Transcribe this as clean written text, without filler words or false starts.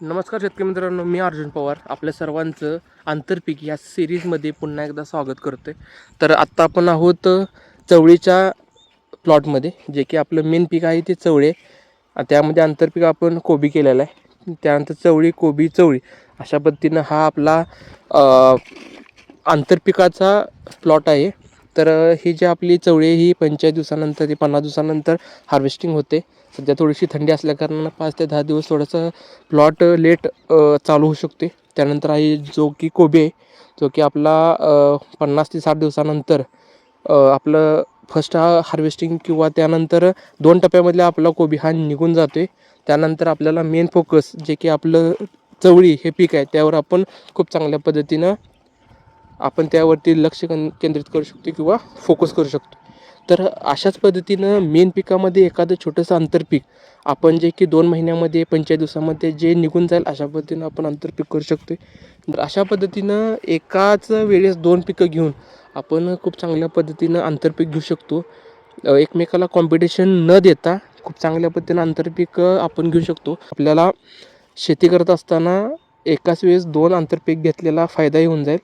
नमस्कार शेतकरी मित्रांनो, मी अर्जुन पवार आपल्या सर्वांचं आंतरपीक या सिरीजमध्ये पुन्हा एकदा स्वागत करतो आहे. तर आत्ता आपण आहोत चवळीच्या प्लॉटमध्ये, जे की आपलं मेन पीक आहे ते चवळी आहे. त्यामध्ये आंतरपीक आपण कोबी केलेला आहे. त्यानंतर चवळी, कोबी, चवळी अशा पद्धतीनं हा आपला आंतरपिकाचा प्लॉट आहे. तर ही जी आपली चवळी ही 45 दिवसानंतर ते 50 दिवसानंतर हार्वेस्टिंग होते. सध्या थोडीशी थंडी असल्याकारणानं 5 ते 10 दिवस थोडंसं प्लॉट लेट चालू होऊ शकते. त्यानंतर आहे जो की कोबी आहे, जो की आपला 50 ते 60 दिवसानंतर आपलं फर्स्ट हार्वेस्टिंग किंवा त्यानंतर 2 टप्प्यामधला आपला कोबी हा निघून जातो आहे. त्यानंतर आपल्याला मेन फोकस जे की आपलं चवळी हे पीक आहे त्यावर आपण खूप चांगल्या पद्धतीनं आपण त्यावरती लक्ष केंद्रित करू शकतो किंवा फोकस करू शकतो. तर अशाच पद्धतीनं मेन पिकामध्ये एखादं छोटंसं आंतरपीक आपण जे की 2 महिन्यामध्ये 45 दिवसामध्ये जे निघून जाईल अशा पद्धतीनं आपण आंतरपीक करू शकतो. तर अशा पद्धतीनं एकाच वेळेस 2 पिकं घेऊन आपण खूप चांगल्या पद्धतीनं आंतरपीक घेऊ शकतो. एकमेकाला कॉम्पिटिशन न देता खूप चांगल्या पद्धतीनं आंतरपीक आपण घेऊ शकतो. आपल्याला शेती करत असताना एकाच वेळेस 2 आंतरपीक घेतलेला फायदाही होऊन जाईल.